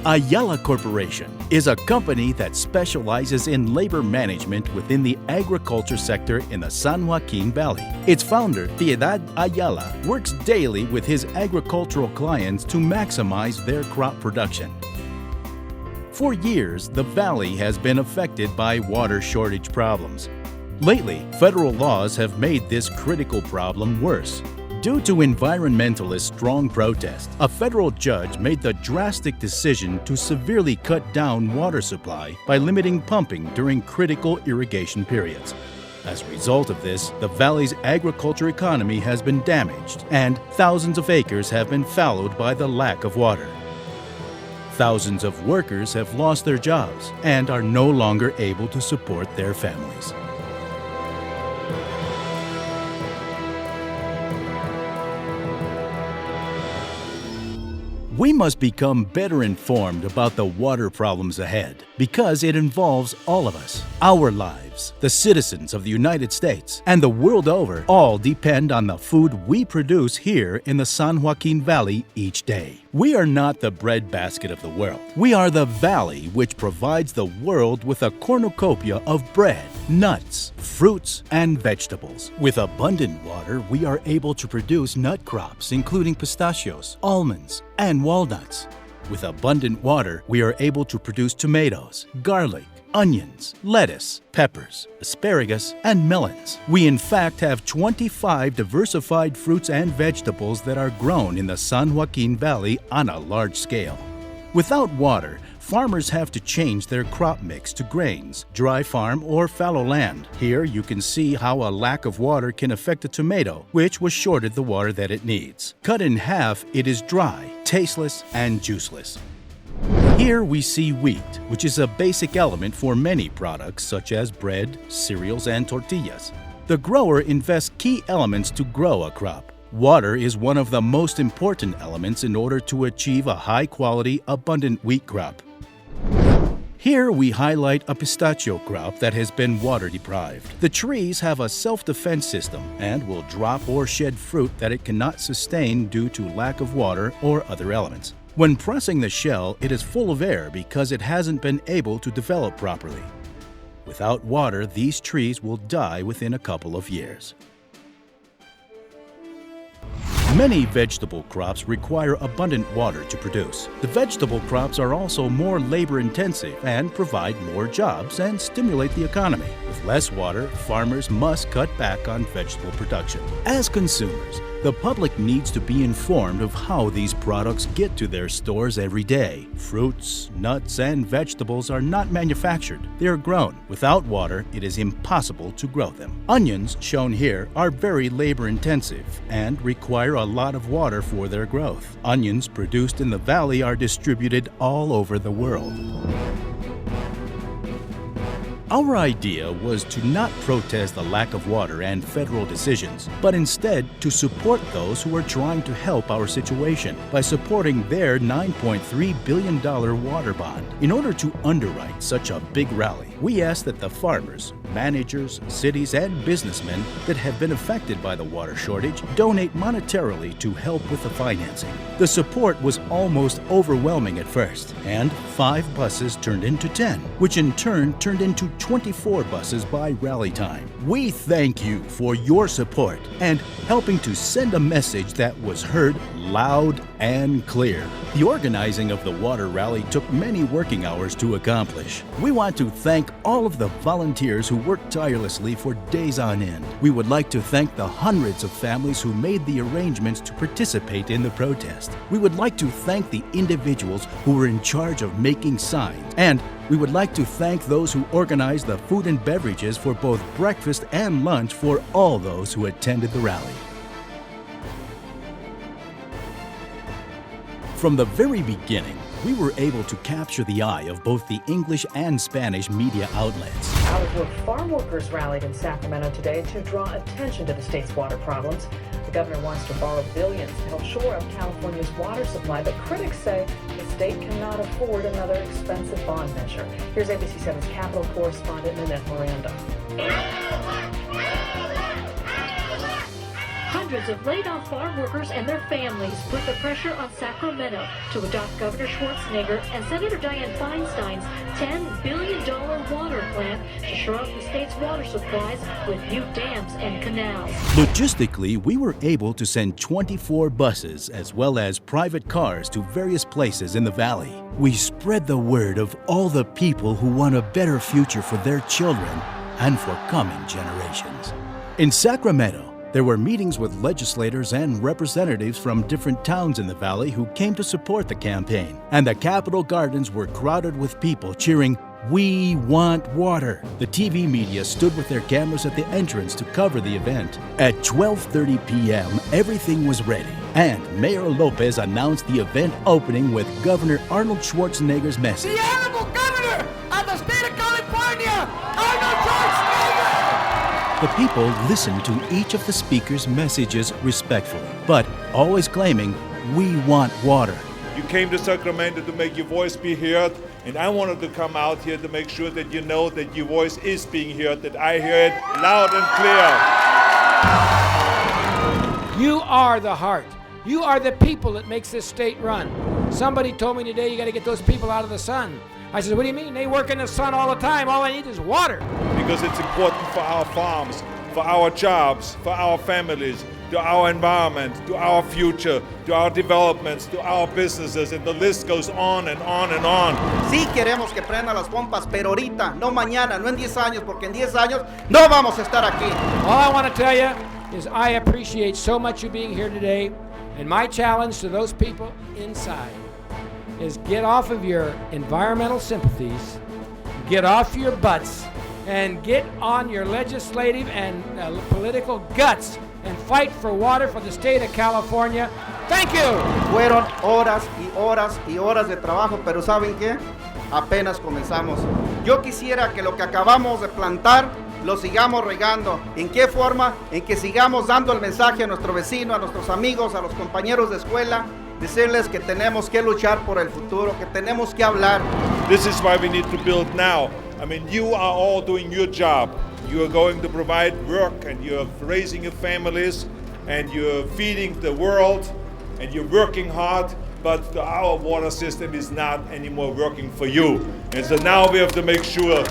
Ayala Corporation is a company that specializes in labor management within the agriculture sector in the San Joaquin Valley. Its founder, Piedad Ayala, works daily with his agricultural clients to maximize their crop production. For years, the valley has been affected by water shortage problems. Lately, federal laws have made this critical problem worse. Due to environmentalists' strong protest, a federal judge made the drastic decision to severely cut down water supply by limiting pumping during critical irrigation periods. As a result of this, the valley's agriculture economy has been damaged, and thousands of acres have been fallowed by the lack of water. Thousands of workers have lost their jobs and are no longer able to support their families. We must become better informed about the water problems ahead because it involves all of us. Our lives, the citizens of the United States, and the world over all depend on the food we produce here in the San Joaquin Valley each day. We are not the breadbasket of the world. We are the valley which provides the world with a cornucopia of bread, nuts, fruits, and vegetables. With abundant water, we are able to produce nut crops including pistachios, almonds, and walnuts. With abundant water, we are able to produce tomatoes, garlic, onions, lettuce, peppers, asparagus, and melons. We in fact have 25 diversified fruits and vegetables that are grown in the San Joaquin Valley on a large scale. Without water, farmers have to change their crop mix to grains, dry farm, or fallow land. Here you can see how a lack of water can affect a tomato, which was shorted the water that it needs. Cut in half, it is dry, tasteless, and juiceless. Here we see wheat, which is a basic element for many products such as bread, cereals, and tortillas. The grower invests key elements to grow a crop. Water is one of the most important elements in order to achieve a high-quality, abundant wheat crop. Here we highlight a pistachio crop that has been water deprived. The trees have a self-defense system and will drop or shed fruit that it cannot sustain due to lack of water or other elements. When pressing the shell, it is full of air because it hasn't been able to develop properly. Without water, these trees will die within a couple of years. Many vegetable crops require abundant water to produce. The vegetable crops are also more labor-intensive and provide more jobs and stimulate the economy. With less water, farmers must cut back on vegetable production. As consumers, the public needs to be informed of how these products get to their stores every day. Fruits, nuts, and vegetables are not manufactured. They are grown. Without water, it is impossible to grow them. Onions, shown here, are very labor-intensive and require a lot of water for their growth. Onions produced in the valley are distributed all over the world. Our idea was to not protest the lack of water and federal decisions, but instead to support those who are trying to help our situation by supporting their $9.3 billion water bond. In order to underwrite such a big rally, we asked that the farmers, managers, cities, and businessmen that have been affected by the water shortage donate monetarily to help with the financing. The support was almost overwhelming at first, and 5 buses turned into 10, which in turn turned into 24 buses by rally time. We thank you for your support and helping to send a message that was heard loud and clear. The organizing of the water rally took many working hours to accomplish. We want to thank all of the volunteers who worked tirelessly for days on end. We would like to thank the hundreds of families who made the arrangements to participate in the protest. We would like to thank the individuals who were in charge of making signs, and we would like to thank those who organized the food and beverages for both breakfast and lunch for all those who attended the rally. From the very beginning, we were able to capture the eye of both the English and Spanish media outlets. Out-of-work farm workers rallied in Sacramento today to draw attention to the state's water problems. The governor wants to borrow billions to help shore up California's water supply, but critics say the state cannot afford another expensive bond measure. Here's ABC7's Capitol correspondent Nanette Miranda. Hundreds of laid-off farm workers and their families put the pressure on Sacramento to adopt Governor Schwarzenegger and Senator Dianne Feinstein's $10 billion water plan to shore up the state's water supplies with new dams and canals. Logistically, we were able to send 24 buses as well as private cars to various places in the valley. We spread the word of all the people who want a better future for their children and for coming generations. In Sacramento, there were meetings with legislators and representatives from different towns in the valley who came to support the campaign, and the Capitol Gardens were crowded with people cheering, "We want water." The TV media stood with their cameras at the entrance to cover the event. At 12:30 p.m., everything was ready, and Mayor Lopez announced the event opening with Governor Arnold Schwarzenegger's message. The Honorable Governor of the state of California, Arnold Schwarzenegger! The people listened to each of the speakers' messages respectfully, but always claiming, "We want water." You came to Sacramento to make your voice be heard, and I wanted to come out here to make sure that you know that your voice is being heard, that I hear it loud and clear. You are the heart. You are the people that makes this state run. Somebody told me today you got to get those people out of the sun. I said, what do you mean? They work in the sun all the time. All I need is water. Because it's important for our farms, for our jobs, for our families, to our environment, to our future, to our developments, to our businesses, and the list goes on and on and on. Sí queremos que prendan las pompas, pero ahorita, no mañana, no en 10 años, porque en 10 años no vamos a estar aquí. All I want to tell you is I appreciate so much you being here today, and my challenge to those people inside is get off of your environmental sympathies, get off your butts, and get on your legislative and political guts and fight for water for the state of California. Thank you. Fueron horas y horas y horas de trabajo, pero ¿saben qué? Apenas comenzamos. Yo quisiera que lo que acabamos de plantar lo sigamos regando. ¿En qué forma? En que sigamos dando el mensaje a nuestro vecino, a nuestros amigos, a los compañeros de escuela, decirles que tenemos que luchar por el futuro, que tenemos que hablar. This is why we need to build now. I mean, you are all doing your job. You are going to provide work, and you're raising your families, and you're feeding the world, and you're working hard, but our water system is not anymore working for you. And so now we have to make sure.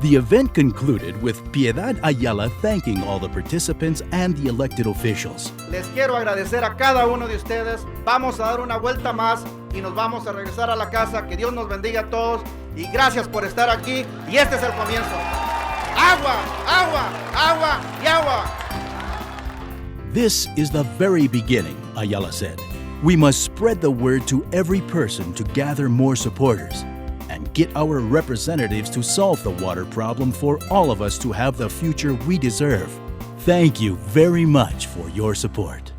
The event concluded with Piedad Ayala thanking all the participants and the elected officials. Les quiero agradecer a cada uno de ustedes. Vamos a dar una vuelta más y nos vamos a regresar a la casa. Que Dios nos bendiga a todos y gracias por estar aquí. Y este es el comienzo. Agua, agua, agua y agua. This is the very beginning, Ayala said. We must spread the word to every person to gather more supporters and get our representatives to solve the water problem for all of us to have the future we deserve. Thank you very much for your support.